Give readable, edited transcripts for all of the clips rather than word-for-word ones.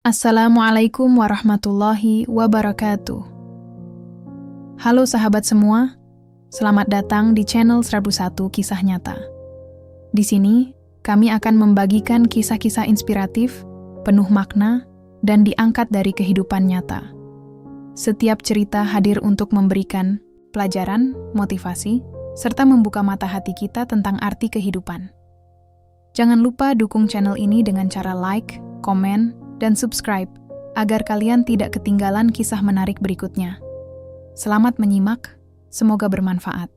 Assalamualaikum warahmatullahi wabarakatuh. Halo sahabat semua, selamat datang di channel 101 Kisah Nyata. Di sini, kami akan membagikan kisah-kisah inspiratif, penuh makna, dan diangkat dari kehidupan nyata. Setiap cerita hadir untuk memberikan pelajaran, motivasi, serta membuka mata hati kita tentang arti kehidupan. Jangan lupa dukung channel ini dengan cara like, komen, dan subscribe, agar kalian tidak ketinggalan kisah menarik berikutnya. Selamat menyimak, semoga bermanfaat.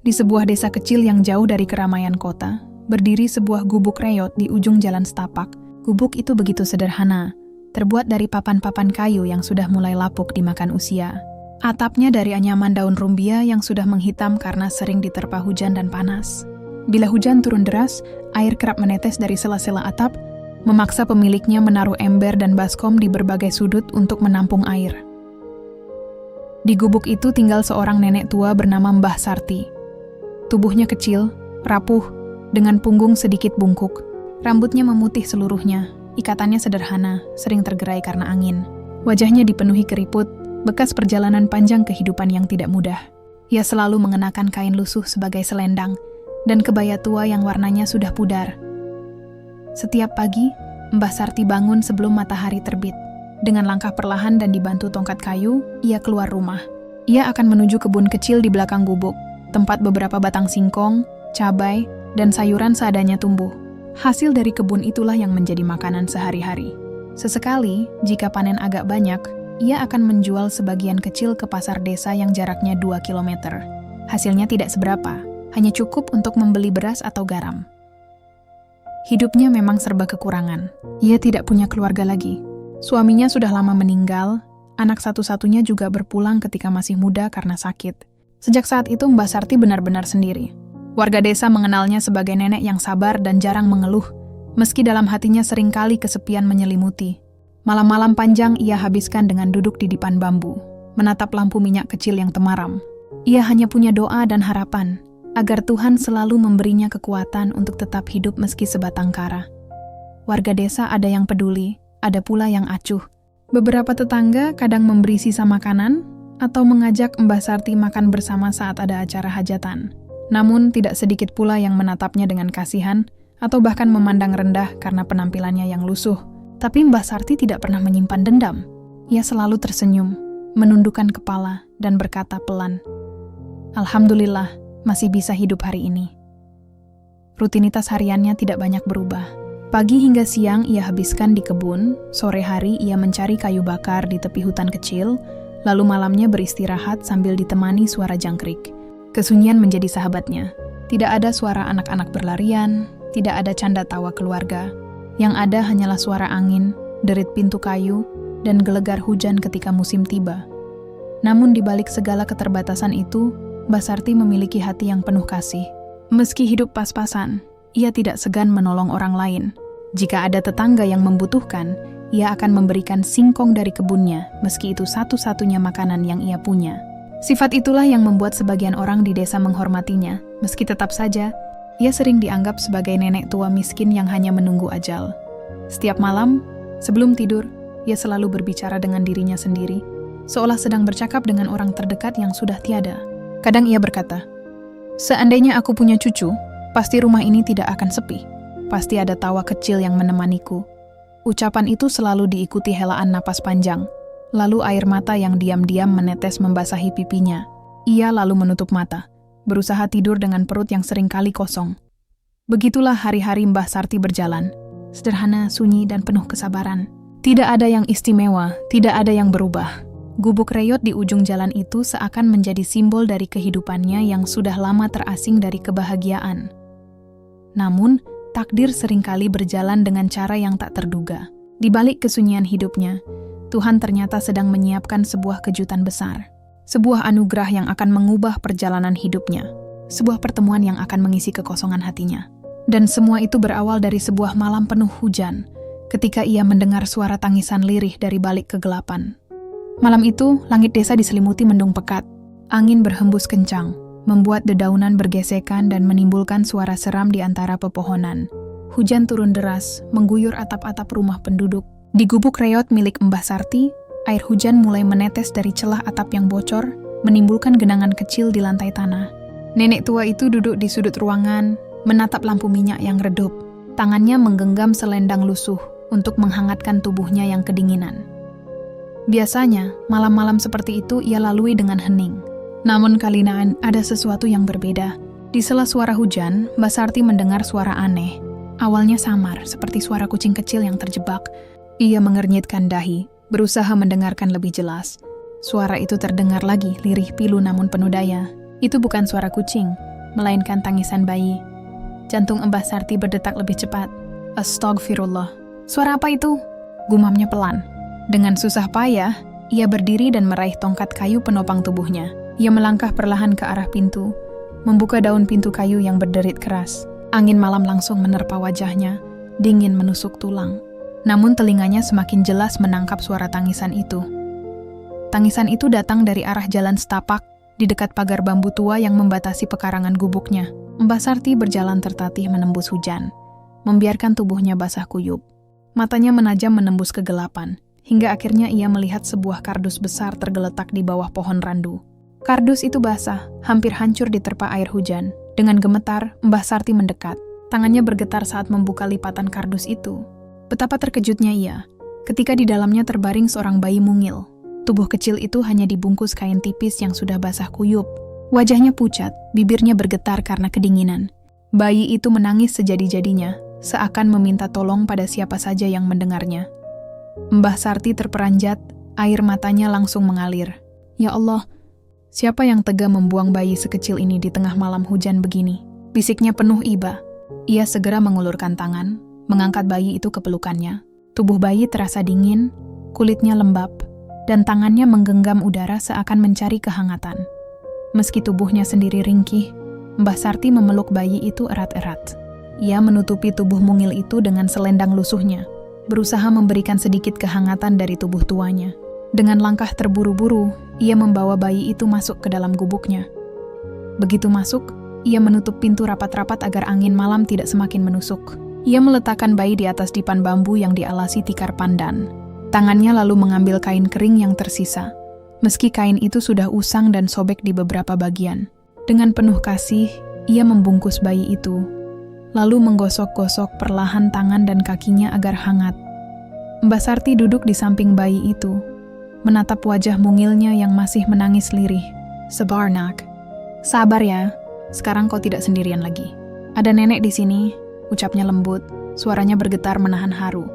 Di sebuah desa kecil yang jauh dari keramaian kota, berdiri sebuah gubuk reot di ujung jalan setapak. Gubuk itu begitu sederhana, terbuat dari papan-papan kayu yang sudah mulai lapuk dimakan usia. Atapnya dari anyaman daun rumbia yang sudah menghitam karena sering diterpa hujan dan panas. Bila hujan turun deras, air kerap menetes dari sela-sela atap, memaksa pemiliknya menaruh ember dan baskom di berbagai sudut untuk menampung air. Di gubuk itu tinggal seorang nenek tua bernama Mbah Sarti. Tubuhnya kecil, rapuh, dengan punggung sedikit bungkuk. Rambutnya memutih seluruhnya, ikatannya sederhana, sering tergerai karena angin. Wajahnya dipenuhi keriput, bekas perjalanan panjang kehidupan yang tidak mudah. Ia selalu mengenakan kain lusuh sebagai selendang, dan kebaya tua yang warnanya sudah pudar. Setiap pagi, Mbah Sarti bangun sebelum matahari terbit. Dengan langkah perlahan dan dibantu tongkat kayu, ia keluar rumah. Ia akan menuju kebun kecil di belakang gubuk, tempat beberapa batang singkong, cabai, dan sayuran seadanya tumbuh. Hasil dari kebun itulah yang menjadi makanan sehari-hari. Sesekali, jika panen agak banyak, ia akan menjual sebagian kecil ke pasar desa yang jaraknya 2 km. Hasilnya tidak seberapa, hanya cukup untuk membeli beras atau garam. Hidupnya memang serba kekurangan. Ia tidak punya keluarga lagi. Suaminya sudah lama meninggal, anak satu-satunya juga berpulang ketika masih muda karena sakit. Sejak saat itu Mbah Sarti benar-benar sendiri. Warga desa mengenalnya sebagai nenek yang sabar dan jarang mengeluh, meski dalam hatinya seringkali kesepian menyelimuti. Malam-malam panjang ia habiskan dengan duduk di dipan bambu, menatap lampu minyak kecil yang temaram. Ia hanya punya doa dan harapan, agar Tuhan selalu memberinya kekuatan untuk tetap hidup meski sebatang kara. Warga desa ada yang peduli, ada pula yang acuh. Beberapa tetangga kadang memberi sisa makanan atau mengajak Mbah Sarti makan bersama saat ada acara hajatan. Namun tidak sedikit pula yang menatapnya dengan kasihan atau bahkan memandang rendah karena penampilannya yang lusuh. Tapi Mbah Sarti tidak pernah menyimpan dendam. Ia selalu tersenyum, menundukkan kepala dan berkata pelan, "Alhamdulillah, masih bisa hidup hari ini." Rutinitas hariannya tidak banyak berubah. Pagi hingga siang ia habiskan di kebun, sore hari ia mencari kayu bakar di tepi hutan kecil, lalu malamnya beristirahat sambil ditemani suara jangkrik. Kesunyian menjadi sahabatnya. Tidak ada suara anak-anak berlarian, tidak ada canda tawa keluarga. Yang ada hanyalah suara angin, derit pintu kayu, dan gelegar hujan ketika musim tiba. Namun di balik segala keterbatasan itu, Mbah Sarti memiliki hati yang penuh kasih. Meski hidup pas-pasan, ia tidak segan menolong orang lain. Jika ada tetangga yang membutuhkan, ia akan memberikan singkong dari kebunnya, meski itu satu-satunya makanan yang ia punya. Sifat itulah yang membuat sebagian orang di desa menghormatinya, meski tetap saja, ia sering dianggap sebagai nenek tua miskin yang hanya menunggu ajal. Setiap malam, sebelum tidur, ia selalu berbicara dengan dirinya sendiri, seolah sedang bercakap dengan orang terdekat yang sudah tiada. Kadang ia berkata, "Seandainya aku punya cucu, pasti rumah ini tidak akan sepi. Pasti ada tawa kecil yang menemaniku." Ucapan itu selalu diikuti helaan napas panjang, lalu air mata yang diam-diam menetes membasahi pipinya. Ia lalu menutup mata, berusaha tidur dengan perut yang seringkali kosong. Begitulah hari-hari Mbah Sarti berjalan, sederhana, sunyi, dan penuh kesabaran. Tidak ada yang istimewa, tidak ada yang berubah. Gubuk reot di ujung jalan itu seakan menjadi simbol dari kehidupannya yang sudah lama terasing dari kebahagiaan. Namun, takdir seringkali berjalan dengan cara yang tak terduga. Di balik kesunyian hidupnya, Tuhan ternyata sedang menyiapkan sebuah kejutan besar. Sebuah anugerah yang akan mengubah perjalanan hidupnya. Sebuah pertemuan yang akan mengisi kekosongan hatinya. Dan semua itu berawal dari sebuah malam penuh hujan, ketika ia mendengar suara tangisan lirih dari balik kegelapan. Malam itu, langit desa diselimuti mendung pekat. Angin berhembus kencang, membuat dedaunan bergesekan dan menimbulkan suara seram di antara pepohonan. Hujan turun deras, mengguyur atap-atap rumah penduduk, Di gubuk reot milik Mbah Sarti, air hujan mulai menetes dari celah atap yang bocor, menimbulkan genangan kecil di lantai tanah. Nenek tua itu duduk di sudut ruangan, menatap lampu minyak yang redup. Tangannya menggenggam selendang lusuh untuk menghangatkan tubuhnya yang kedinginan. Biasanya, malam-malam seperti itu ia lalui dengan hening. Namun kali ini ada sesuatu yang berbeda. Di sela suara hujan, Mbah Sarti mendengar suara aneh. Awalnya samar, seperti suara kucing kecil yang terjebak. Ia mengernyitkan dahi, berusaha mendengarkan lebih jelas. Suara itu terdengar lagi, lirih pilu namun penuh daya. Itu bukan suara kucing, melainkan tangisan bayi. Jantung Mbah Sarti berdetak lebih cepat. Astagfirullah. Suara apa itu? Gumamnya pelan. Dengan susah payah, ia berdiri dan meraih tongkat kayu penopang tubuhnya. Ia melangkah perlahan ke arah pintu, membuka daun pintu kayu yang berderit keras. Angin malam langsung menerpa wajahnya, dingin menusuk tulang. Namun telinganya semakin jelas menangkap suara tangisan itu. Tangisan itu datang dari arah jalan setapak, di dekat pagar bambu tua yang membatasi pekarangan gubuknya. Mbah Sarti berjalan tertatih menembus hujan, membiarkan tubuhnya basah kuyup. Matanya menajam menembus kegelapan, hingga akhirnya ia melihat sebuah kardus besar tergeletak di bawah pohon randu. Kardus itu basah, hampir hancur diterpa air hujan. Dengan gemetar, Mbah Sarti mendekat. Tangannya bergetar saat membuka lipatan kardus itu. Betapa terkejutnya ia, ketika di dalamnya terbaring seorang bayi mungil. Tubuh kecil itu hanya dibungkus kain tipis yang sudah basah kuyup. Wajahnya pucat, bibirnya bergetar karena kedinginan. Bayi itu menangis sejadi-jadinya, seakan meminta tolong pada siapa saja yang mendengarnya. Mbah Sarti terperanjat, air matanya langsung mengalir. Ya Allah, siapa yang tega membuang bayi sekecil ini di tengah malam hujan begini? Bisiknya penuh iba. Ia segera mengulurkan tangan, mengangkat bayi itu ke pelukannya. Tubuh bayi terasa dingin, kulitnya lembab, dan tangannya menggenggam udara seakan mencari kehangatan. Meski tubuhnya sendiri ringkih, Mbah Sarti memeluk bayi itu erat-erat. Ia menutupi tubuh mungil itu dengan selendang lusuhnya, berusaha memberikan sedikit kehangatan dari tubuh tuanya. Dengan langkah terburu-buru, ia membawa bayi itu masuk ke dalam gubuknya. Begitu masuk, ia menutup pintu rapat-rapat agar angin malam tidak semakin menusuk. Ia meletakkan bayi di atas dipan bambu yang dialasi tikar pandan. Tangannya lalu mengambil kain kering yang tersisa, meski kain itu sudah usang dan sobek di beberapa bagian. Dengan penuh kasih, ia membungkus bayi itu, lalu menggosok-gosok perlahan tangan dan kakinya agar hangat. Mbah Sarti duduk di samping bayi itu, menatap wajah mungilnya yang masih menangis lirih. Sabar nak. Sabar ya, sekarang kau tidak sendirian lagi. Ada nenek di sini, ucapnya lembut, suaranya bergetar menahan haru.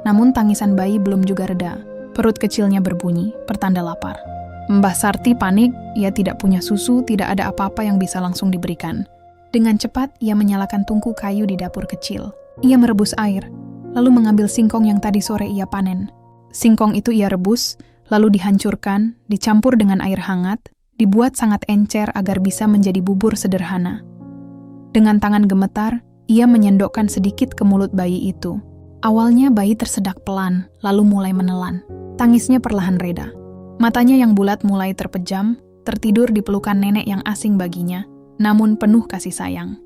Namun tangisan bayi belum juga reda. Perut kecilnya berbunyi, pertanda lapar. Mbah Sarti panik, ia tidak punya susu, tidak ada apa-apa yang bisa langsung diberikan. Dengan cepat, ia menyalakan tungku kayu di dapur kecil. Ia merebus air, lalu mengambil singkong yang tadi sore ia panen. Singkong itu ia rebus, lalu dihancurkan, dicampur dengan air hangat, dibuat sangat encer agar bisa menjadi bubur sederhana. Dengan tangan gemetar, ia menyendokkan sedikit ke mulut bayi itu. Awalnya bayi tersedak pelan, lalu mulai menelan. Tangisnya perlahan reda. Matanya yang bulat mulai terpejam, tertidur di pelukan nenek yang asing baginya, namun penuh kasih sayang.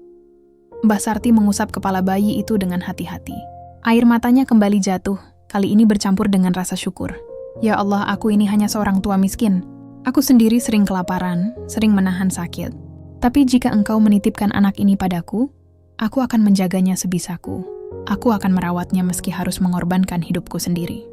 Mbah Sarti mengusap kepala bayi itu dengan hati-hati. Air matanya kembali jatuh, kali ini bercampur dengan rasa syukur. Ya Allah, aku ini hanya seorang tua miskin. Aku sendiri sering kelaparan, sering menahan sakit. Tapi jika engkau menitipkan anak ini padaku, aku akan menjaganya sebisaku. Aku akan merawatnya meski harus mengorbankan hidupku sendiri.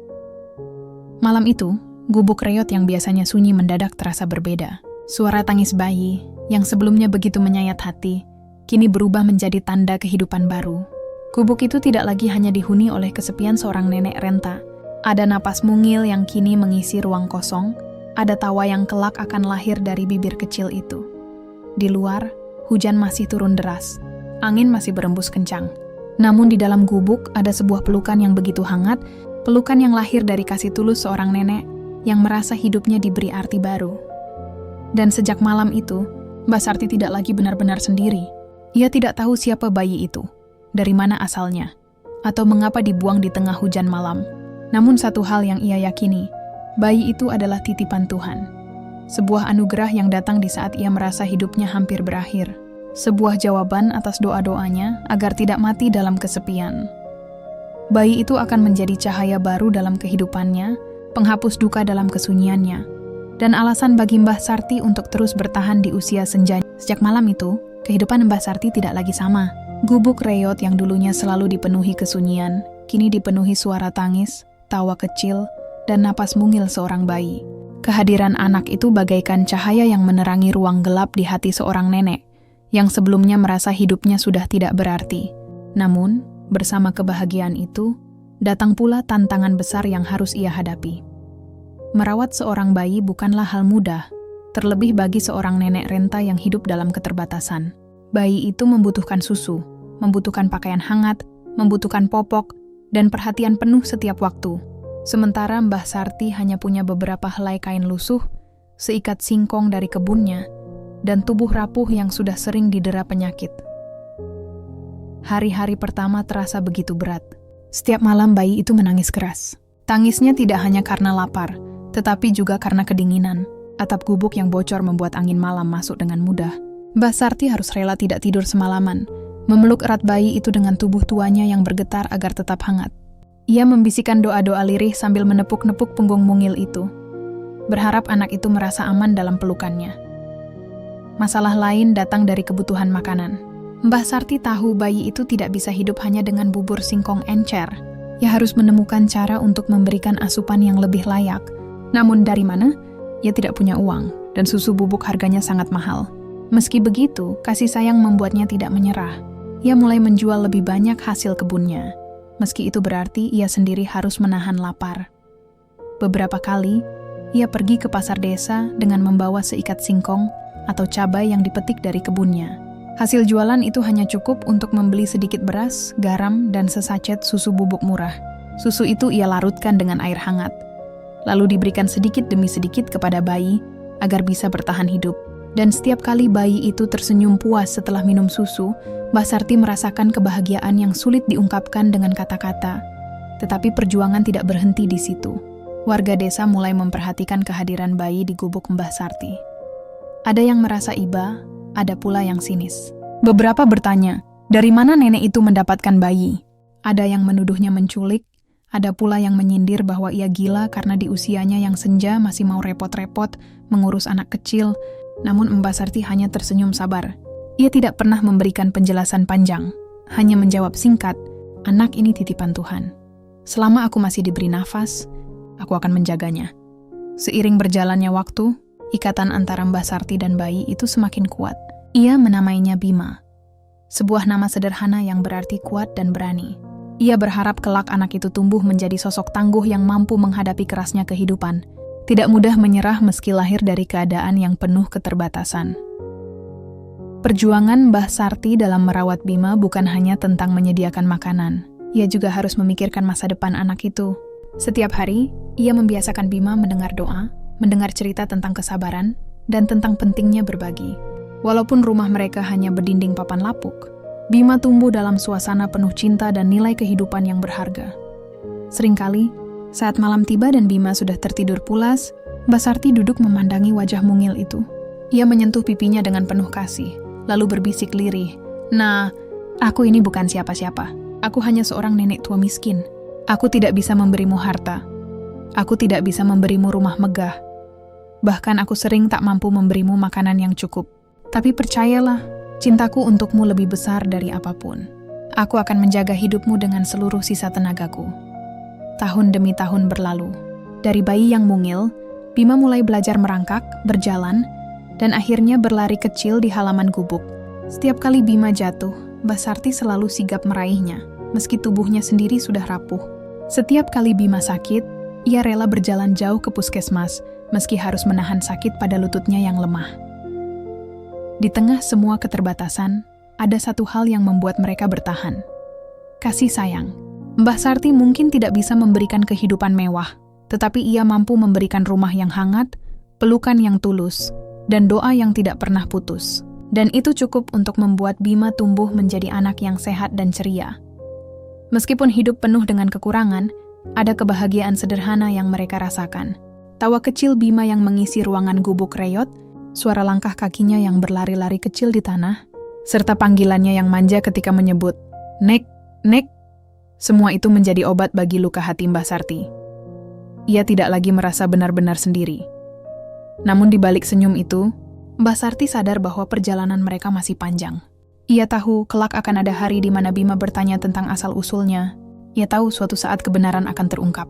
Malam itu, gubuk reot yang biasanya sunyi mendadak terasa berbeda. Suara tangis bayi, yang sebelumnya begitu menyayat hati, kini berubah menjadi tanda kehidupan baru. Gubuk itu tidak lagi hanya dihuni oleh kesepian seorang nenek renta. Ada napas mungil yang kini mengisi ruang kosong, ada tawa yang kelak akan lahir dari bibir kecil itu. Di luar, hujan masih turun deras, angin masih berembus kencang. Namun di dalam gubuk ada sebuah pelukan yang begitu hangat, pelukan yang lahir dari kasih tulus seorang nenek yang merasa hidupnya diberi arti baru. Dan sejak malam itu, Mbah Sarti tidak lagi benar-benar sendiri. Ia tidak tahu siapa bayi itu, dari mana asalnya, atau mengapa dibuang di tengah hujan malam. Namun satu hal yang ia yakini, bayi itu adalah titipan Tuhan. Sebuah anugerah yang datang di saat ia merasa hidupnya hampir berakhir. Sebuah jawaban atas doa-doanya agar tidak mati dalam kesepian. Bayi itu akan menjadi cahaya baru dalam kehidupannya, penghapus duka dalam kesunyiannya, dan alasan bagi Mbah Sarti untuk terus bertahan di usia senja. Sejak malam itu, kehidupan Mbah Sarti tidak lagi sama. Gubuk Reyot yang dulunya selalu dipenuhi kesunyian, kini dipenuhi suara tangis, tawa kecil, dan napas mungil seorang bayi. Kehadiran anak itu bagaikan cahaya yang menerangi ruang gelap di hati seorang nenek, yang sebelumnya merasa hidupnya sudah tidak berarti. Namun, bersama kebahagiaan itu, datang pula tantangan besar yang harus ia hadapi. Merawat seorang bayi bukanlah hal mudah, terlebih bagi seorang nenek renta yang hidup dalam keterbatasan. Bayi itu membutuhkan susu, membutuhkan pakaian hangat, membutuhkan popok, dan perhatian penuh setiap waktu. Sementara Mbah Sarti hanya punya beberapa helai kain lusuh, seikat singkong dari kebunnya, dan tubuh rapuh yang sudah sering didera penyakit. Hari-hari pertama terasa begitu berat. Setiap malam bayi itu menangis keras. Tangisnya tidak hanya karena lapar, tetapi juga karena kedinginan. Atap gubuk yang bocor membuat angin malam masuk dengan mudah. Mbah Sarti harus rela tidak tidur semalaman, memeluk erat bayi itu dengan tubuh tuanya yang bergetar agar tetap hangat. Ia membisikkan doa-doa lirih sambil menepuk-nepuk punggung mungil itu, berharap anak itu merasa aman dalam pelukannya. Masalah lain datang dari kebutuhan makanan. Mbah Sarti tahu bayi itu tidak bisa hidup hanya dengan bubur singkong encer. Ia harus menemukan cara untuk memberikan asupan yang lebih layak. Namun dari mana? Ia tidak punya uang, dan susu bubuk harganya sangat mahal. Meski begitu, kasih sayang membuatnya tidak menyerah. Ia mulai menjual lebih banyak hasil kebunnya. Meski itu berarti ia sendiri harus menahan lapar. Beberapa kali, ia pergi ke pasar desa dengan membawa seikat singkong atau cabai yang dipetik dari kebunnya. Hasil jualan itu hanya cukup untuk membeli sedikit beras, garam, dan sesacet susu bubuk murah. Susu itu ia larutkan dengan air hangat, lalu diberikan sedikit demi sedikit kepada bayi agar bisa bertahan hidup. Dan setiap kali bayi itu tersenyum puas setelah minum susu, Mbah Sarti merasakan kebahagiaan yang sulit diungkapkan dengan kata-kata. Tetapi perjuangan tidak berhenti di situ. Warga desa mulai memperhatikan kehadiran bayi di gubuk Mbah Sarti. Ada yang merasa iba, ada pula yang sinis. Beberapa bertanya, dari mana nenek itu mendapatkan bayi? Ada yang menuduhnya menculik, ada pula yang menyindir bahwa ia gila karena di usianya yang senja masih mau repot-repot mengurus anak kecil. Namun Mbah Sarti hanya tersenyum sabar. Ia tidak pernah memberikan penjelasan panjang, hanya menjawab singkat, anak ini titipan Tuhan. Selama aku masih diberi nafas, aku akan menjaganya. Seiring berjalannya waktu, ikatan antara Mbah Sarti dan bayi itu semakin kuat. Ia menamainya Bima, sebuah nama sederhana yang berarti kuat dan berani. Ia berharap kelak anak itu tumbuh menjadi sosok tangguh yang mampu menghadapi kerasnya kehidupan, tidak mudah menyerah meski lahir dari keadaan yang penuh keterbatasan. Perjuangan Mbah Sarti dalam merawat Bima bukan hanya tentang menyediakan makanan. Ia juga harus memikirkan masa depan anak itu. Setiap hari, ia membiasakan Bima mendengar doa, mendengar cerita tentang kesabaran, dan tentang pentingnya berbagi. Walaupun rumah mereka hanya berdinding papan lapuk, Bima tumbuh dalam suasana penuh cinta dan nilai kehidupan yang berharga. Seringkali, saat malam tiba dan Bima sudah tertidur pulas, Mbah Sarti duduk memandangi wajah mungil itu. Ia menyentuh pipinya dengan penuh kasih, lalu berbisik lirih, "Nah, aku ini bukan siapa-siapa. Aku hanya seorang nenek tua miskin. Aku tidak bisa memberimu harta. Aku tidak bisa memberimu rumah megah. Bahkan aku sering tak mampu memberimu makanan yang cukup. Tapi percayalah, cintaku untukmu lebih besar dari apapun. Aku akan menjaga hidupmu dengan seluruh sisa tenagaku." Tahun demi tahun berlalu. Dari bayi yang mungil, Bima mulai belajar merangkak, berjalan, dan akhirnya berlari kecil di halaman gubuk. Setiap kali Bima jatuh, Mbah Sarti selalu sigap meraihnya, meski tubuhnya sendiri sudah rapuh. Setiap kali Bima sakit, ia rela berjalan jauh ke puskesmas, meski harus menahan sakit pada lututnya yang lemah. Di tengah semua keterbatasan, ada satu hal yang membuat mereka bertahan. Kasih sayang. Mbah Sarti mungkin tidak bisa memberikan kehidupan mewah, tetapi ia mampu memberikan rumah yang hangat, pelukan yang tulus, dan doa yang tidak pernah putus. Dan itu cukup untuk membuat Bima tumbuh menjadi anak yang sehat dan ceria. Meskipun hidup penuh dengan kekurangan, ada kebahagiaan sederhana yang mereka rasakan. Tawa kecil Bima yang mengisi ruangan gubuk Reyot, suara langkah kakinya yang berlari-lari kecil di tanah, serta panggilannya yang manja ketika menyebut, "Nek, Nek." Semua itu menjadi obat bagi luka hati Mbah Sarti. Ia tidak lagi merasa benar-benar sendiri. Namun di balik senyum itu, Mbah Sarti sadar bahwa perjalanan mereka masih panjang. Ia tahu kelak akan ada hari di mana Bima bertanya tentang asal-usulnya. Ia tahu suatu saat kebenaran akan terungkap.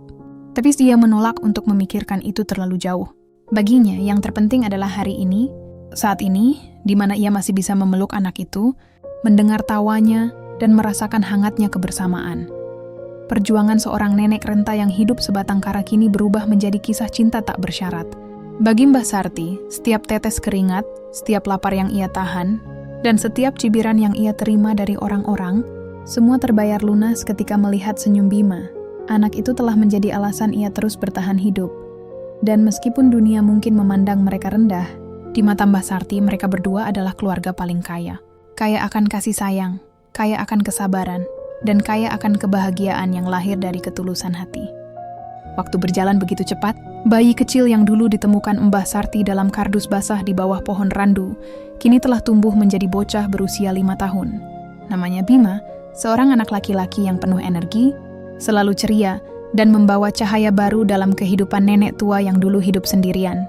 Tapi dia menolak untuk memikirkan itu terlalu jauh. Baginya, yang terpenting adalah hari ini, saat ini, di mana ia masih bisa memeluk anak itu, mendengar tawanya, dan merasakan hangatnya kebersamaan. Perjuangan seorang nenek renta yang hidup sebatang kara kini berubah menjadi kisah cinta tak bersyarat. Bagi Mbah Sarti, setiap tetes keringat, setiap lapar yang ia tahan, dan setiap cibiran yang ia terima dari orang-orang, semua terbayar lunas ketika melihat senyum Bima. Anak itu telah menjadi alasan ia terus bertahan hidup. Dan meskipun dunia mungkin memandang mereka rendah, di mata Mbah Sarti mereka berdua adalah keluarga paling kaya. Kaya akan kasih sayang, kaya akan kesabaran, dan kaya akan kebahagiaan yang lahir dari ketulusan hati. Waktu berjalan begitu cepat, bayi kecil yang dulu ditemukan Mbah Sarti dalam kardus basah di bawah pohon randu, kini telah tumbuh menjadi bocah berusia 5 tahun. Namanya Bima, seorang anak laki-laki yang penuh energi, selalu ceria, dan membawa cahaya baru dalam kehidupan nenek tua yang dulu hidup sendirian.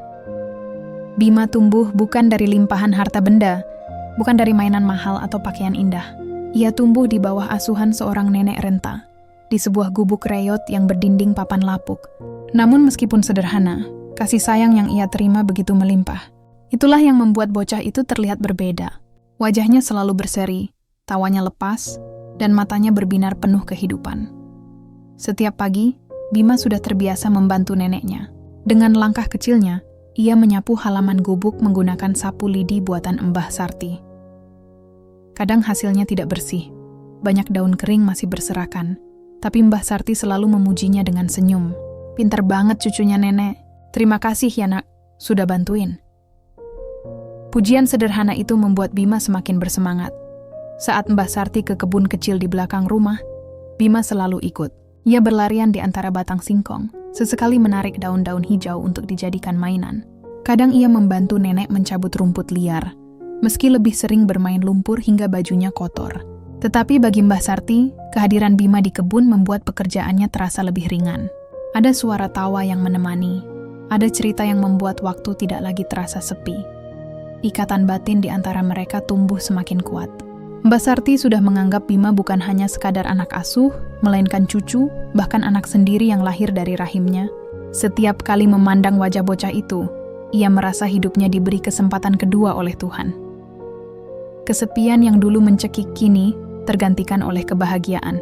Bima tumbuh bukan dari limpahan harta benda, bukan dari mainan mahal atau pakaian indah. Ia tumbuh di bawah asuhan seorang nenek renta, di sebuah gubuk reyot yang berdinding papan lapuk. Namun meskipun sederhana, kasih sayang yang ia terima begitu melimpah. Itulah yang membuat bocah itu terlihat berbeda. Wajahnya selalu berseri, tawanya lepas, dan matanya berbinar penuh kehidupan. Setiap pagi, Bima sudah terbiasa membantu neneknya. Dengan langkah kecilnya, ia menyapu halaman gubuk menggunakan sapu lidi buatan Mbah Sarti. Kadang hasilnya tidak bersih, banyak daun kering masih berserakan, tapi Mbah Sarti selalu memujinya dengan senyum. "Pintar banget cucunya nenek. Terima kasih ya nak, sudah bantuin." Pujian sederhana itu membuat Bima semakin bersemangat. Saat Mbah Sarti ke kebun kecil di belakang rumah, Bima selalu ikut. Ia berlarian di antara batang singkong, sesekali menarik daun-daun hijau untuk dijadikan mainan. Kadang ia membantu nenek mencabut rumput liar, meski lebih sering bermain lumpur hingga bajunya kotor. Tetapi bagi Mbah Sarti, kehadiran Bima di kebun membuat pekerjaannya terasa lebih ringan. Ada suara tawa yang menemani, ada cerita yang membuat waktu tidak lagi terasa sepi. Ikatan batin di antara mereka tumbuh semakin kuat. Mbah Sarti sudah menganggap Bima bukan hanya sekadar anak asuh, melainkan cucu, bahkan anak sendiri yang lahir dari rahimnya. Setiap kali memandang wajah bocah itu, ia merasa hidupnya diberi kesempatan kedua oleh Tuhan. Kesepian yang dulu mencekik kini tergantikan oleh kebahagiaan.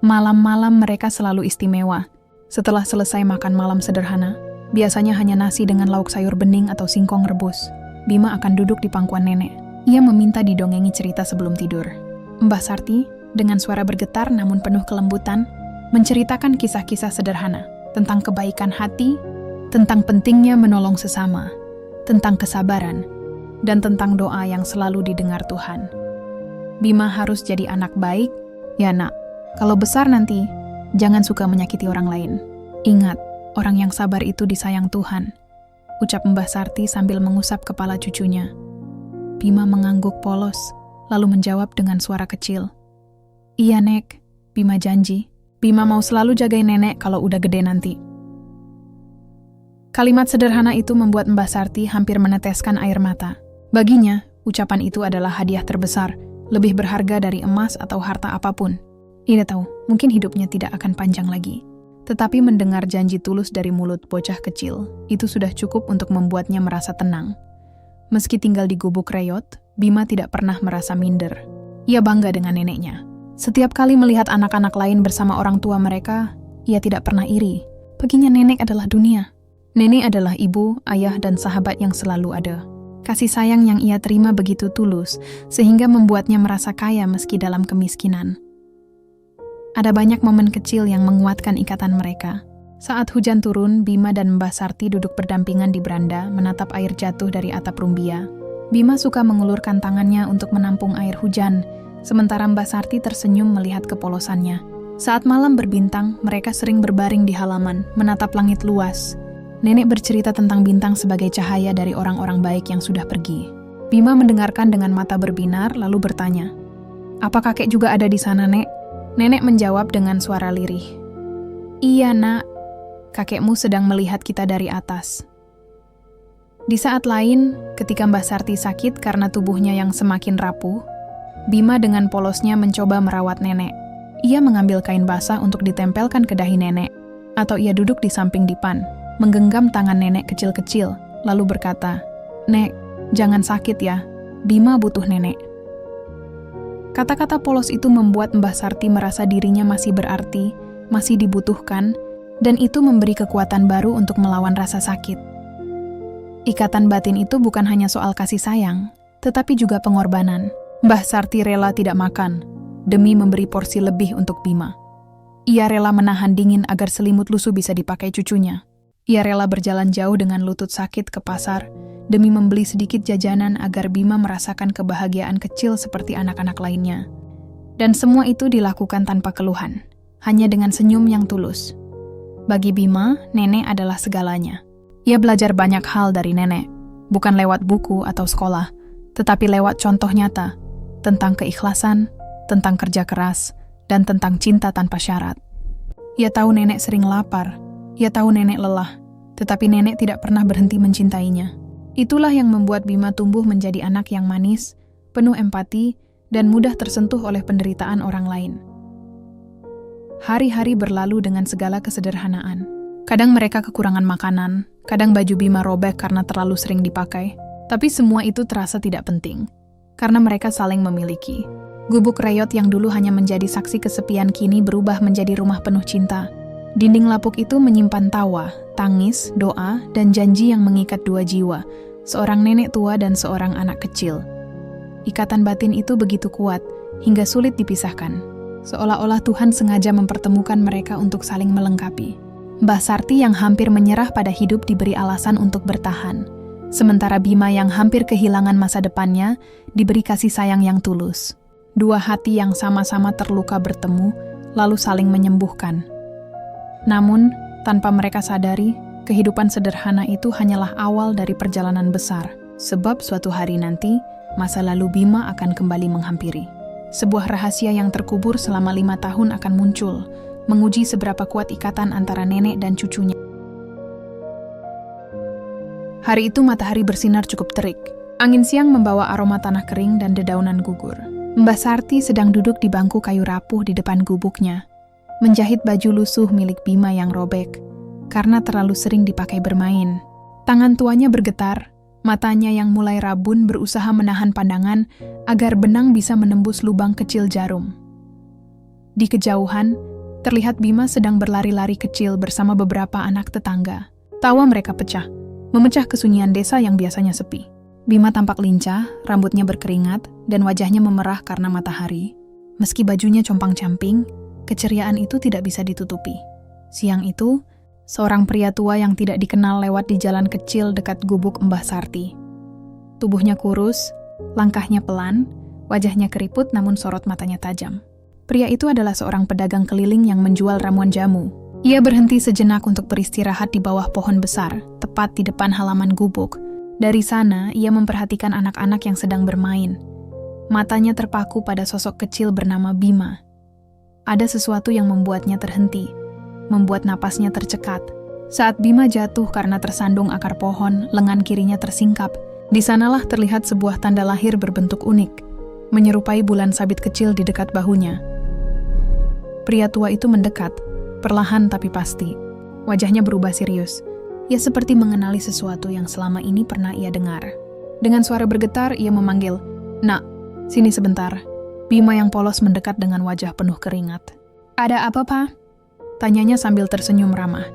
Malam-malam mereka selalu istimewa. Setelah selesai makan malam sederhana, biasanya hanya nasi dengan lauk sayur bening atau singkong rebus, Bima akan duduk di pangkuan nenek. Ia meminta didongengi cerita sebelum tidur. Mbah Sarti, dengan suara bergetar namun penuh kelembutan, menceritakan kisah-kisah sederhana tentang kebaikan hati, tentang pentingnya menolong sesama, tentang kesabaran, dan tentang doa yang selalu didengar Tuhan. Bima harus jadi anak baik, ya nak. Kalau besar nanti, jangan suka menyakiti orang lain. Ingat, orang yang sabar itu disayang Tuhan, ucap Mbah Sarti sambil mengusap kepala cucunya. Bima mengangguk polos, lalu menjawab dengan suara kecil. "Iya, Nek. Bima janji. Bima mau selalu jagain nenek kalau udah gede nanti." Kalimat sederhana itu membuat Mbah Sarti hampir meneteskan air mata. Baginya, ucapan itu adalah hadiah terbesar, lebih berharga dari emas atau harta apapun. Ia tahu, mungkin hidupnya tidak akan panjang lagi. Tetapi mendengar janji tulus dari mulut bocah kecil, itu sudah cukup untuk membuatnya merasa tenang. Meski tinggal di gubuk reyot, Bima tidak pernah merasa minder. Ia bangga dengan neneknya. Setiap kali melihat anak-anak lain bersama orang tua mereka, ia tidak pernah iri. Baginya nenek adalah dunia. Nenek adalah ibu, ayah, dan sahabat yang selalu ada. Kasih sayang yang ia terima begitu tulus, sehingga membuatnya merasa kaya meski dalam kemiskinan. Ada banyak momen kecil yang menguatkan ikatan mereka. Saat hujan turun, Bima dan Mbah Sarti duduk berdampingan di beranda, menatap air jatuh dari atap rumbia. Bima suka mengulurkan tangannya untuk menampung air hujan, sementara Mbah Sarti tersenyum melihat kepolosannya. Saat malam berbintang, mereka sering berbaring di halaman, menatap langit luas. Nenek bercerita tentang bintang sebagai cahaya dari orang-orang baik yang sudah pergi. Bima mendengarkan dengan mata berbinar, lalu bertanya, "Apa kakek juga ada di sana, Nek?" Nenek menjawab dengan suara lirih. Iya nak, kakekmu sedang melihat kita dari atas. Di saat lain, ketika Mbah Sarti sakit karena tubuhnya yang semakin rapuh, Bima dengan polosnya mencoba merawat nenek. Ia mengambil kain basah untuk ditempelkan ke dahi nenek, atau ia duduk di samping dipan, menggenggam tangan nenek kecil-kecil, lalu berkata, "Nek, jangan sakit ya, Bima butuh nenek." Kata-kata polos itu membuat Mbah Sarti merasa dirinya masih berarti, masih dibutuhkan, dan itu memberi kekuatan baru untuk melawan rasa sakit. Ikatan batin itu bukan hanya soal kasih sayang, tetapi juga pengorbanan. Mbah Sarti rela tidak makan, demi memberi porsi lebih untuk Bima. Ia rela menahan dingin agar selimut lusuh bisa dipakai cucunya. Ia rela berjalan jauh dengan lutut sakit ke pasar, demi membeli sedikit jajanan agar Bima merasakan kebahagiaan kecil seperti anak-anak lainnya. Dan semua itu dilakukan tanpa keluhan, hanya dengan senyum yang tulus. Bagi Bima, nenek adalah segalanya. Ia belajar banyak hal dari nenek, bukan lewat buku atau sekolah, tetapi lewat contoh nyata, tentang keikhlasan, tentang kerja keras, dan tentang cinta tanpa syarat. Ia tahu nenek sering lapar, ia tahu nenek lelah, tetapi nenek tidak pernah berhenti mencintainya. Itulah yang membuat Bima tumbuh menjadi anak yang manis, penuh empati, dan mudah tersentuh oleh penderitaan orang lain. Hari-hari berlalu dengan segala kesederhanaan. Kadang mereka kekurangan makanan, kadang baju Bima robek karena terlalu sering dipakai, tapi semua itu terasa tidak penting, karena mereka saling memiliki. Gubuk reyot yang dulu hanya menjadi saksi kesepian kini berubah menjadi rumah penuh cinta. Dinding lapuk itu menyimpan tawa, tangis, doa, dan janji yang mengikat dua jiwa, seorang nenek tua dan seorang anak kecil. Ikatan batin itu begitu kuat, hingga sulit dipisahkan. Seolah-olah Tuhan sengaja mempertemukan mereka untuk saling melengkapi. Mbah Sarti yang hampir menyerah pada hidup diberi alasan untuk bertahan. Sementara Bima yang hampir kehilangan masa depannya, diberi kasih sayang yang tulus. Dua hati yang sama-sama terluka bertemu, lalu saling menyembuhkan. Namun, tanpa mereka sadari, kehidupan sederhana itu hanyalah awal dari perjalanan besar. Sebab suatu hari nanti, masa lalu Bima akan kembali menghampiri. Sebuah rahasia yang terkubur selama 5 tahun akan muncul, menguji seberapa kuat ikatan antara nenek dan cucunya. Hari itu matahari bersinar cukup terik. Angin siang membawa aroma tanah kering dan dedaunan gugur. Mbah Sarti sedang duduk di bangku kayu rapuh di depan gubuknya, menjahit baju lusuh milik Bima yang robek, karena terlalu sering dipakai bermain. Tangan tuanya bergetar, matanya yang mulai rabun berusaha menahan pandangan agar benang bisa menembus lubang kecil jarum. Di kejauhan, terlihat Bima sedang berlari-lari kecil bersama beberapa anak tetangga. Tawa mereka pecah, memecah kesunyian desa yang biasanya sepi. Bima tampak lincah, rambutnya berkeringat, dan wajahnya memerah karena matahari. Meski bajunya compang-camping, keceriaan itu tidak bisa ditutupi. Siang itu, seorang pria tua yang tidak dikenal lewat di jalan kecil dekat gubuk Mbah Sarti. Tubuhnya kurus, langkahnya pelan, wajahnya keriput namun sorot matanya tajam. Pria itu adalah seorang pedagang keliling yang menjual ramuan jamu. Ia berhenti sejenak untuk beristirahat di bawah pohon besar, tepat di depan halaman gubuk. Dari sana, ia memperhatikan anak-anak yang sedang bermain. Matanya terpaku pada sosok kecil bernama Bima. Ada sesuatu yang membuatnya terhenti, membuat napasnya tercekat. Saat Bima jatuh karena tersandung akar pohon, lengan kirinya tersingkap. Di sanalah terlihat sebuah tanda lahir berbentuk unik, menyerupai bulan sabit kecil di dekat bahunya. Pria tua itu mendekat, perlahan tapi pasti. Wajahnya berubah serius. Ia seperti mengenali sesuatu yang selama ini pernah ia dengar. Dengan suara bergetar, ia memanggil, "Nak, sini sebentar." Bima yang polos mendekat dengan wajah penuh keringat. "Ada apa, Pak?" tanyanya sambil tersenyum ramah.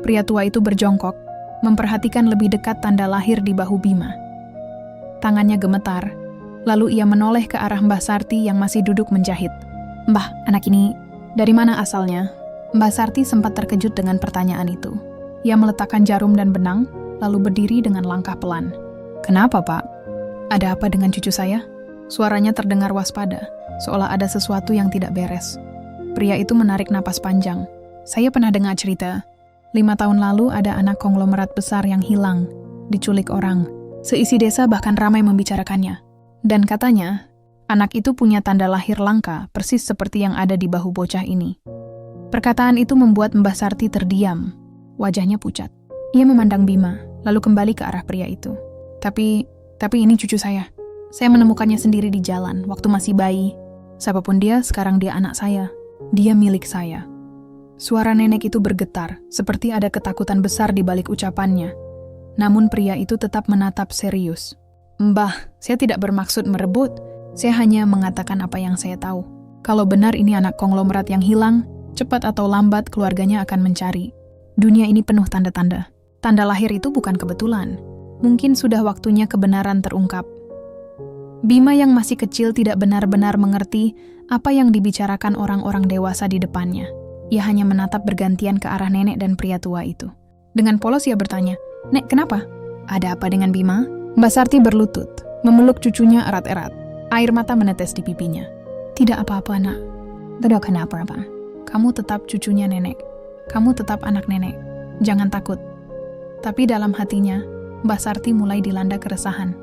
Pria tua itu berjongkok, memperhatikan lebih dekat tanda lahir di bahu Bima. Tangannya gemetar, lalu ia menoleh ke arah Mbah Sarti yang masih duduk menjahit. "Mbah, anak ini dari mana asalnya?" Mbah Sarti sempat terkejut dengan pertanyaan itu. Ia meletakkan jarum dan benang, lalu berdiri dengan langkah pelan. "Kenapa, Pak? Ada apa dengan cucu saya?" Suaranya terdengar waspada, seolah ada sesuatu yang tidak beres. Pria itu menarik napas panjang. "Saya pernah dengar cerita. 5 tahun lalu ada anak konglomerat besar yang hilang, diculik orang. Seisi desa bahkan ramai membicarakannya. Dan katanya, Anak itu punya tanda lahir langka, persis seperti yang ada di bahu bocah ini. Perkataan itu membuat Mbah Sarti terdiam. Wajahnya pucat. Ia memandang Bima, lalu kembali ke arah pria itu. Tapi ini cucu saya. Saya menemukannya sendiri di jalan, waktu masih bayi. Siapapun dia, sekarang dia anak saya. Dia milik saya. Suara nenek itu bergetar, seperti ada ketakutan besar di balik ucapannya. Namun pria itu tetap menatap serius. Mbah, saya tidak bermaksud merebut. Saya hanya mengatakan apa yang saya tahu. Kalau benar ini anak konglomerat yang hilang, cepat atau lambat keluarganya akan mencari. Dunia ini penuh tanda-tanda. Tanda lahir itu bukan kebetulan. Mungkin sudah waktunya kebenaran terungkap. Bima yang masih kecil tidak benar-benar mengerti apa yang dibicarakan orang-orang dewasa di depannya. Ia hanya menatap bergantian ke arah nenek dan pria tua itu. Dengan polos ia bertanya, "Nek, kenapa? Ada apa dengan Bima?" Mbak Sarti berlutut, memeluk cucunya erat-erat. Air mata menetes di pipinya. "Tidak apa-apa, nak." "Tidak kenapa-apa. Kamu tetap cucunya nenek. Kamu tetap anak nenek. Jangan takut." Tapi dalam hatinya, Mbak Sarti mulai dilanda keresahan.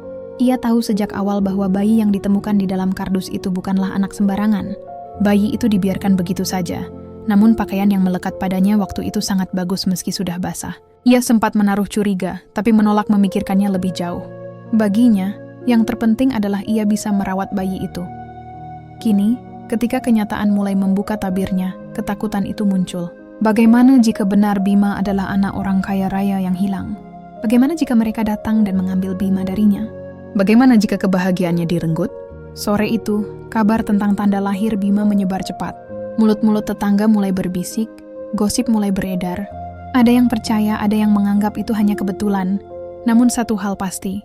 Ia tahu sejak awal bahwa bayi yang ditemukan di dalam kardus itu bukanlah anak sembarangan. Bayi itu dibiarkan begitu saja. Namun pakaian yang melekat padanya waktu itu sangat bagus meski sudah basah. Ia sempat menaruh curiga, tapi menolak memikirkannya lebih jauh. Baginya, yang terpenting adalah ia bisa merawat bayi itu. Kini, ketika kenyataan mulai membuka tabirnya, ketakutan itu muncul. Bagaimana jika benar Bima adalah anak orang kaya raya yang hilang? Bagaimana jika mereka datang dan mengambil Bima darinya? Bagaimana jika kebahagiaannya direnggut? Sore itu, kabar tentang tanda lahir Bima menyebar cepat. Mulut-mulut tetangga mulai berbisik, gosip mulai beredar. Ada yang percaya, ada yang menganggap itu hanya kebetulan. Namun satu hal pasti,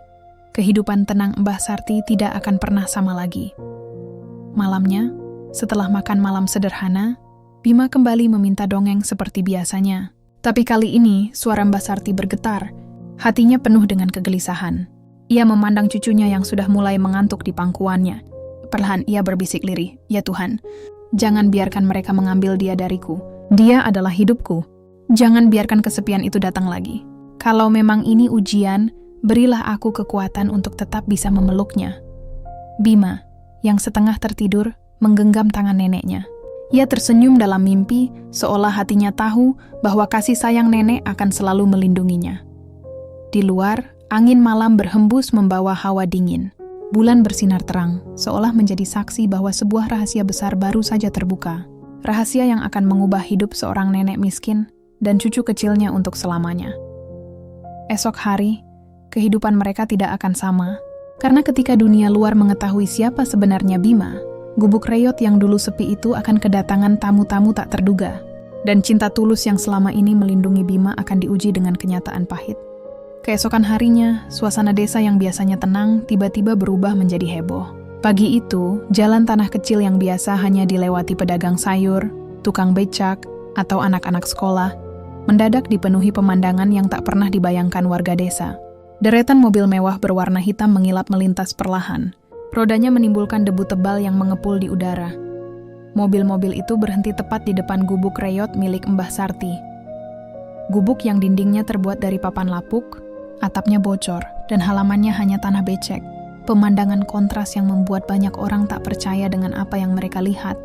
kehidupan tenang Mbah Sarti tidak akan pernah sama lagi. Malamnya, setelah makan malam sederhana, Bima kembali meminta dongeng seperti biasanya. Tapi kali ini, suara Mbah Sarti bergetar. Hatinya penuh dengan kegelisahan. Ia memandang cucunya yang sudah mulai mengantuk di pangkuannya. Perlahan ia berbisik lirih, "Ya Tuhan, jangan biarkan mereka mengambil dia dariku. Dia adalah hidupku. Jangan biarkan kesepian itu datang lagi. Kalau memang ini ujian, berilah aku kekuatan untuk tetap bisa memeluknya." Bima, yang setengah tertidur, menggenggam tangan neneknya. Ia tersenyum dalam mimpi, seolah hatinya tahu bahwa kasih sayang nenek akan selalu melindunginya. Di luar, angin malam berhembus membawa hawa dingin. Bulan bersinar terang, seolah menjadi saksi bahwa sebuah rahasia besar baru saja terbuka. Rahasia yang akan mengubah hidup seorang nenek miskin dan cucu kecilnya untuk selamanya. Esok hari, kehidupan mereka tidak akan sama, karena ketika dunia luar mengetahui siapa sebenarnya Bima, gubuk reyot yang dulu sepi itu akan kedatangan tamu-tamu tak terduga, dan cinta tulus yang selama ini melindungi Bima akan diuji dengan kenyataan pahit. Keesokan harinya, suasana desa yang biasanya tenang tiba-tiba berubah menjadi heboh. Pagi itu, jalan tanah kecil yang biasa hanya dilewati pedagang sayur, tukang becak, atau anak-anak sekolah, mendadak dipenuhi pemandangan yang tak pernah dibayangkan warga desa. Deretan mobil mewah berwarna hitam mengilap melintas perlahan. Rodanya menimbulkan debu tebal yang mengepul di udara. Mobil-mobil itu berhenti tepat di depan gubuk reyot milik Mbah Sarti. Gubuk yang dindingnya terbuat dari papan lapuk, atapnya bocor, dan halamannya hanya tanah becek. Pemandangan kontras yang membuat banyak orang tak percaya dengan apa yang mereka lihat.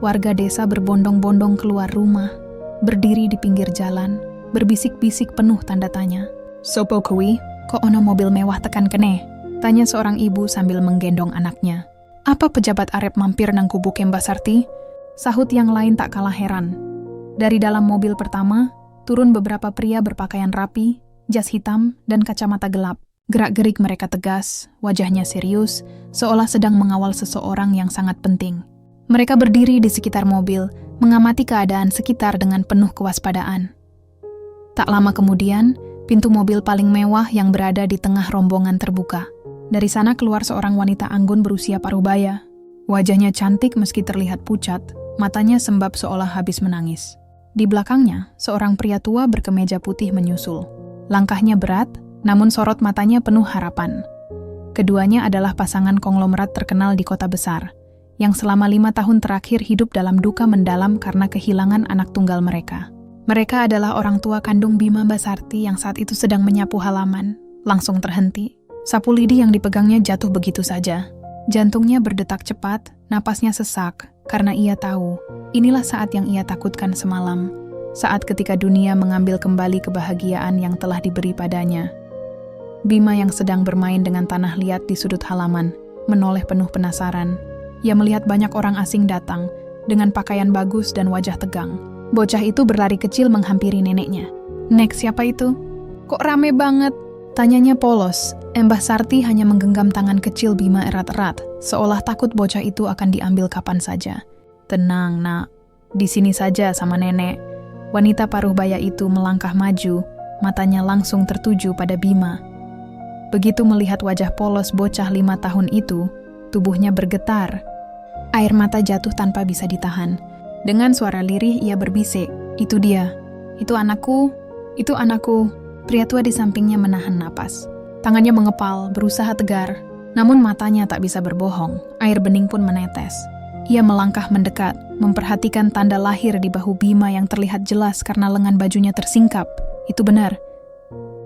Warga desa berbondong-bondong keluar rumah, berdiri di pinggir jalan, berbisik-bisik penuh tanda tanya. "Sopo kuwi, kok ono mobil mewah tekan kene?" tanya seorang ibu sambil menggendong anaknya. "Apa pejabat arep mampir nang gubuk Mbah Sarti?" sahut yang lain tak kalah heran. Dari dalam mobil pertama, turun beberapa pria berpakaian rapi, jas hitam, dan kacamata gelap. Gerak-gerik mereka tegas, wajahnya serius, seolah sedang mengawal seseorang yang sangat penting. Mereka berdiri di sekitar mobil, mengamati keadaan sekitar dengan penuh kewaspadaan. Tak lama kemudian, pintu mobil paling mewah yang berada di tengah rombongan terbuka. Dari sana keluar seorang wanita anggun berusia parubaya. Wajahnya cantik meski terlihat pucat, matanya sembab seolah habis menangis. Di belakangnya, seorang pria tua berkemeja putih menyusul. Langkahnya berat, namun sorot matanya penuh harapan. Keduanya adalah pasangan konglomerat terkenal di kota besar, yang selama 5 tahun terakhir hidup dalam duka mendalam karena kehilangan anak tunggal mereka. Mereka adalah orang tua kandung Bima Mbah Sarti yang saat itu sedang menyapu halaman, langsung terhenti. Sapu lidi yang dipegangnya jatuh begitu saja. Jantungnya berdetak cepat, napasnya sesak, karena ia tahu inilah saat yang ia takutkan semalam. Saat ketika dunia mengambil kembali kebahagiaan yang telah diberi padanya. Bima yang sedang bermain dengan tanah liat di sudut halaman, menoleh penuh penasaran. Ia melihat banyak orang asing datang, dengan pakaian bagus dan wajah tegang. Bocah itu berlari kecil menghampiri neneknya. "Nek, siapa itu? Kok rame banget?" Tanyanya polos. Mbah Sarti hanya menggenggam tangan kecil Bima erat-erat, seolah takut bocah itu akan diambil kapan saja. "Tenang, nak. Di sini saja sama nenek." Wanita paruh baya itu melangkah maju, matanya langsung tertuju pada Bima. Begitu melihat wajah polos bocah 5 tahun itu, tubuhnya bergetar. Air mata jatuh tanpa bisa ditahan. Dengan suara lirih ia berbisik, "Itu dia. Itu anakku. Itu anakku." Pria tua di sampingnya menahan napas. Tangannya mengepal, berusaha tegar. Namun matanya tak bisa berbohong. Air bening pun menetes. Ia melangkah mendekat, memperhatikan tanda lahir di bahu Bima yang terlihat jelas karena lengan bajunya tersingkap. Itu benar.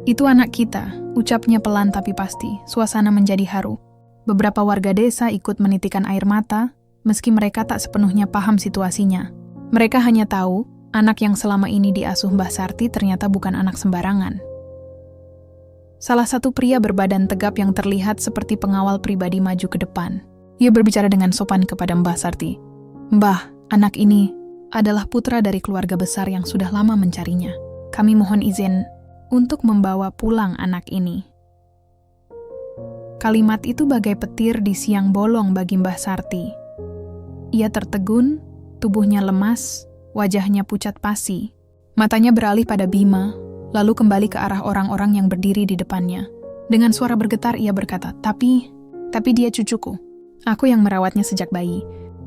"Itu anak kita," ucapnya pelan tapi pasti. Suasana menjadi haru. Beberapa warga desa ikut menitikan air mata, meski mereka tak sepenuhnya paham situasinya. Mereka hanya tahu, anak yang selama ini diasuh Mbah Sarti ternyata bukan anak sembarangan. Salah satu pria berbadan tegap yang terlihat seperti pengawal pribadi maju ke depan. Ia berbicara dengan sopan kepada Mbah Sarti. "Mbah, anak ini adalah putra dari keluarga besar yang sudah lama mencarinya. Kami mohon izin untuk membawa pulang anak ini." Kalimat itu bagai petir di siang bolong bagi Mbah Sarti. Ia tertegun, tubuhnya lemas, wajahnya pucat pasi. Matanya beralih pada Bima, lalu kembali ke arah orang-orang yang berdiri di depannya. Dengan suara bergetar ia berkata, Tapi dia cucuku. Aku yang merawatnya sejak bayi.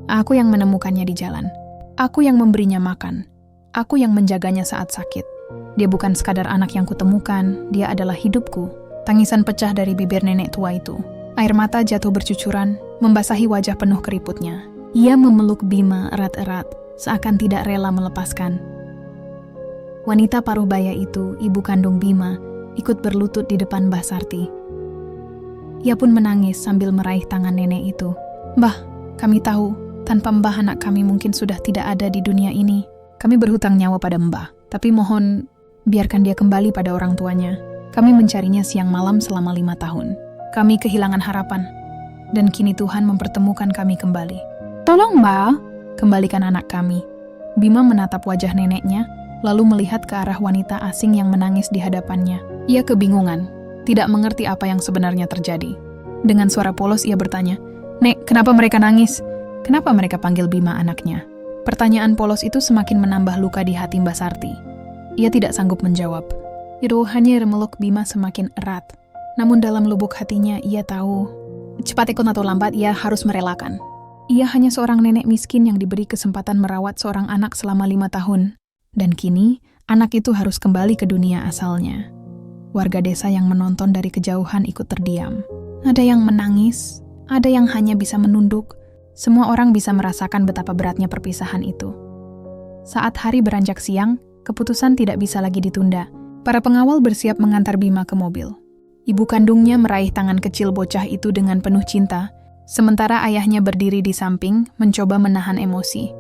Aku yang menemukannya di jalan. Aku yang memberinya makan. Aku yang menjaganya saat sakit. Dia bukan sekadar anak yang kutemukan, dia adalah hidupku." Tangisan pecah dari bibir nenek tua itu. Air mata jatuh bercucuran, membasahi wajah penuh keriputnya. Ia memeluk Bima erat-erat, seakan tidak rela melepaskan. Wanita paruh baya itu, ibu kandung Bima, ikut berlutut di depan Mbah Sarti. Ia pun menangis sambil meraih tangan nenek itu. "Mbah, kami tahu, tanpa Mbah anak kami mungkin sudah tidak ada di dunia ini. Kami berhutang nyawa pada Mbah, tapi mohon biarkan dia kembali pada orang tuanya. Kami mencarinya siang malam selama 5 tahun. Kami kehilangan harapan, dan kini Tuhan mempertemukan kami kembali. Tolong Mbah, kembalikan anak kami." Bima menatap wajah neneknya, lalu melihat ke arah wanita asing yang menangis di hadapannya. Ia kebingungan, tidak mengerti apa yang sebenarnya terjadi. Dengan suara polos ia bertanya, "Nek, kenapa mereka nangis? Kenapa mereka panggil Bima anaknya?" Pertanyaan polos itu semakin menambah luka di hati Mbah Sarti. Ia tidak sanggup menjawab. Itu hanya memeluk Bima semakin erat. Namun dalam lubuk hatinya ia tahu, cepat ikut atau lambat ia harus merelakan. Ia hanya seorang nenek miskin yang diberi kesempatan merawat seorang anak selama 5 tahun. Dan kini, anak itu harus kembali ke dunia asalnya. Warga desa yang menonton dari kejauhan ikut terdiam. Ada yang menangis, ada yang hanya bisa menunduk. Semua orang bisa merasakan betapa beratnya perpisahan itu. Saat hari beranjak siang, keputusan tidak bisa lagi ditunda. Para pengawal bersiap mengantar Bima ke mobil. Ibu kandungnya meraih tangan kecil bocah itu dengan penuh cinta, sementara ayahnya berdiri di samping, mencoba menahan emosi.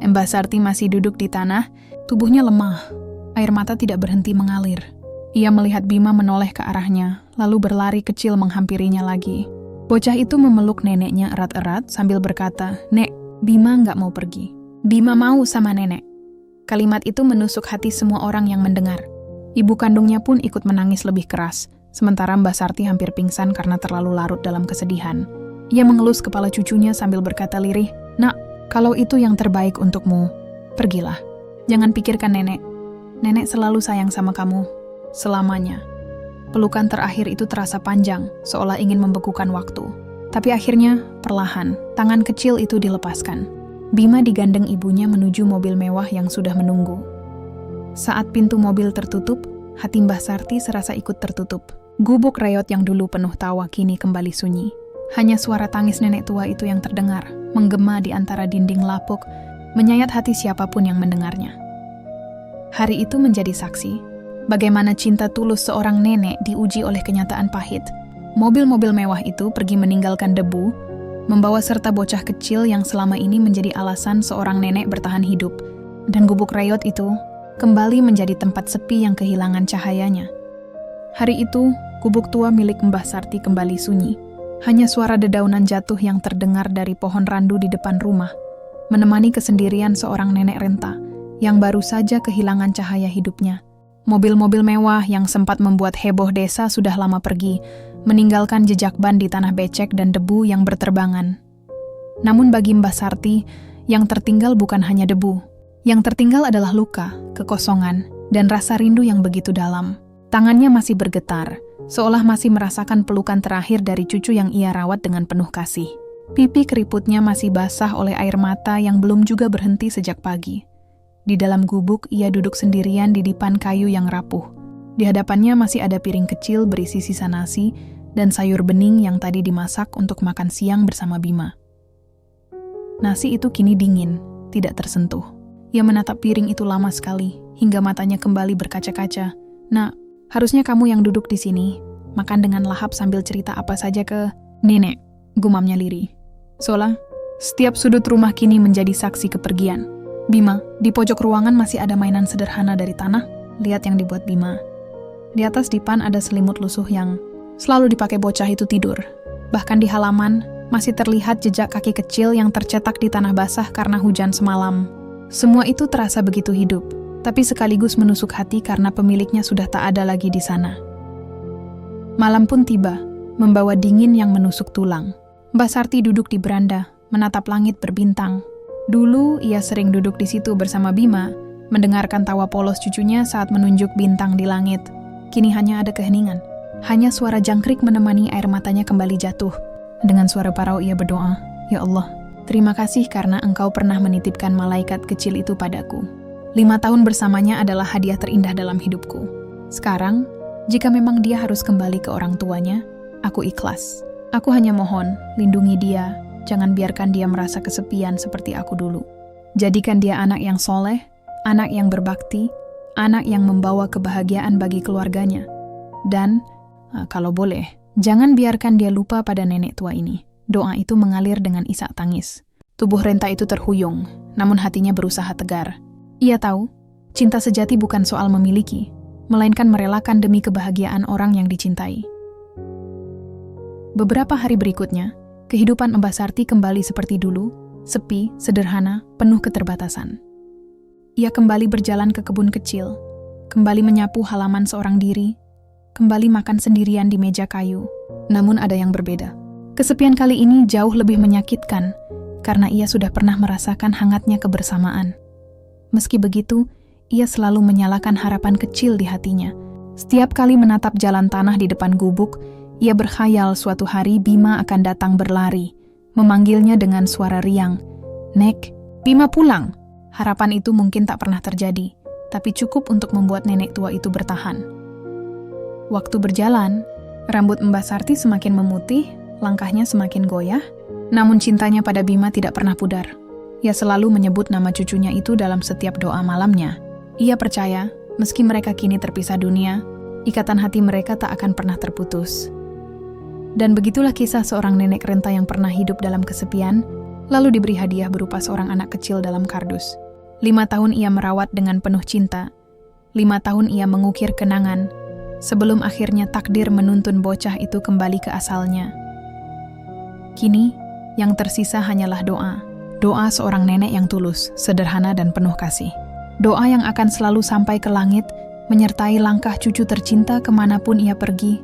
Mbah Sarti masih duduk di tanah, tubuhnya lemah, air mata tidak berhenti mengalir. Ia melihat Bima menoleh ke arahnya, lalu berlari kecil menghampirinya lagi. Bocah itu memeluk neneknya erat-erat sambil berkata, "Nek, Bima nggak mau pergi. Bima mau sama nenek." Kalimat itu menusuk hati semua orang yang mendengar. Ibu kandungnya pun ikut menangis lebih keras, sementara Mbah Sarti hampir pingsan karena terlalu larut dalam kesedihan. Ia mengelus kepala cucunya sambil berkata lirih, "Nak, kalau itu yang terbaik untukmu, pergilah. Jangan pikirkan nenek. Nenek selalu sayang sama kamu. Selamanya." Pelukan terakhir itu terasa panjang, seolah ingin membekukan waktu. Tapi akhirnya, perlahan, tangan kecil itu dilepaskan. Bima digandeng ibunya menuju mobil mewah yang sudah menunggu. Saat pintu mobil tertutup, hati Mbah Sarti serasa ikut tertutup. Gubuk reot yang dulu penuh tawa kini kembali sunyi. Hanya suara tangis nenek tua itu yang terdengar, menggema di antara dinding lapuk, menyayat hati siapapun yang mendengarnya. Hari itu menjadi saksi, bagaimana cinta tulus seorang nenek diuji oleh kenyataan pahit. Mobil-mobil mewah itu pergi meninggalkan debu, membawa serta bocah kecil yang selama ini menjadi alasan seorang nenek bertahan hidup, dan gubuk reyot itu kembali menjadi tempat sepi yang kehilangan cahayanya. Hari itu, gubuk tua milik Mbah Sarti kembali sunyi. Hanya suara dedaunan jatuh yang terdengar dari pohon randu di depan rumah, menemani kesendirian seorang nenek renta yang baru saja kehilangan cahaya hidupnya. Mobil-mobil mewah yang sempat membuat heboh desa sudah lama pergi, meninggalkan jejak ban di tanah becek dan debu yang berterbangan. Namun bagi Mbah Sarti, yang tertinggal bukan hanya debu. Yang tertinggal adalah luka, kekosongan, dan rasa rindu yang begitu dalam. Tangannya masih bergetar, seolah masih merasakan pelukan terakhir dari cucu yang ia rawat dengan penuh kasih. Pipi keriputnya masih basah oleh air mata yang belum juga berhenti sejak pagi. Di dalam gubuk, ia duduk sendirian di dipan kayu yang rapuh. Di hadapannya masih ada piring kecil berisi sisa nasi dan sayur bening yang tadi dimasak untuk makan siang bersama Bima. Nasi itu kini dingin, tidak tersentuh. Ia menatap piring itu lama sekali, hingga matanya kembali berkaca-kaca. "Nak, harusnya kamu yang duduk di sini, makan dengan lahap sambil cerita apa saja ke nenek," gumamnya lirih. "Sola, setiap sudut rumah kini menjadi saksi kepergian. Bima, di pojok ruangan masih ada mainan sederhana dari tanah. Lihat yang dibuat Bima. Di atas dipan ada selimut lusuh yang selalu dipakai bocah itu tidur. Bahkan di halaman, masih terlihat jejak kaki kecil yang tercetak di tanah basah karena hujan semalam. Semua itu terasa begitu hidup, tapi sekaligus menusuk hati karena pemiliknya sudah tak ada lagi di sana." Malam pun tiba, membawa dingin yang menusuk tulang. Mbah Sarti duduk di beranda, menatap langit berbintang. Dulu ia sering duduk di situ bersama Bima, mendengarkan tawa polos cucunya saat menunjuk bintang di langit. Kini hanya ada keheningan. Hanya suara jangkrik menemani air matanya kembali jatuh. Dengan suara parau ia berdoa, "Ya Allah, terima kasih karena Engkau pernah menitipkan malaikat kecil itu padaku. 5 tahun bersamanya adalah hadiah terindah dalam hidupku. Sekarang, jika memang dia harus kembali ke orang tuanya, aku ikhlas. Aku hanya mohon, lindungi dia, jangan biarkan dia merasa kesepian seperti aku dulu. Jadikan dia anak yang soleh, anak yang berbakti, anak yang membawa kebahagiaan bagi keluarganya. Dan, kalau boleh, jangan biarkan dia lupa pada nenek tua ini." Doa itu mengalir dengan isak tangis. Tubuh renta itu terhuyung, namun hatinya berusaha tegar. Ia tahu, cinta sejati bukan soal memiliki, melainkan merelakan demi kebahagiaan orang yang dicintai. Beberapa hari berikutnya, kehidupan Mbah Sarti kembali seperti dulu, sepi, sederhana, penuh keterbatasan. Ia kembali berjalan ke kebun kecil, kembali menyapu halaman seorang diri, kembali makan sendirian di meja kayu. Namun ada yang berbeda. Kesepian kali ini jauh lebih menyakitkan, karena ia sudah pernah merasakan hangatnya kebersamaan. Meski begitu, ia selalu menyalakan harapan kecil di hatinya. Setiap kali menatap jalan tanah di depan gubuk, ia berkhayal suatu hari Bima akan datang berlari, memanggilnya dengan suara riang, "Nek, Bima pulang." Harapan itu mungkin tak pernah terjadi, tapi cukup untuk membuat nenek tua itu bertahan. Waktu berjalan, rambut Mbah Sarti semakin memutih, langkahnya semakin goyah, namun cintanya pada Bima tidak pernah pudar. Ia selalu menyebut nama cucunya itu dalam setiap doa malamnya. Ia percaya, meski mereka kini terpisah dunia, ikatan hati mereka tak akan pernah terputus. Dan begitulah kisah seorang nenek renta yang pernah hidup dalam kesepian, lalu diberi hadiah berupa seorang anak kecil dalam kardus. 5 tahun ia merawat dengan penuh cinta. 5 tahun ia mengukir kenangan, sebelum akhirnya takdir menuntun bocah itu kembali ke asalnya. Kini, yang tersisa hanyalah doa. Doa seorang nenek yang tulus, sederhana dan penuh kasih. Doa yang akan selalu sampai ke langit, menyertai langkah cucu tercinta kemanapun ia pergi,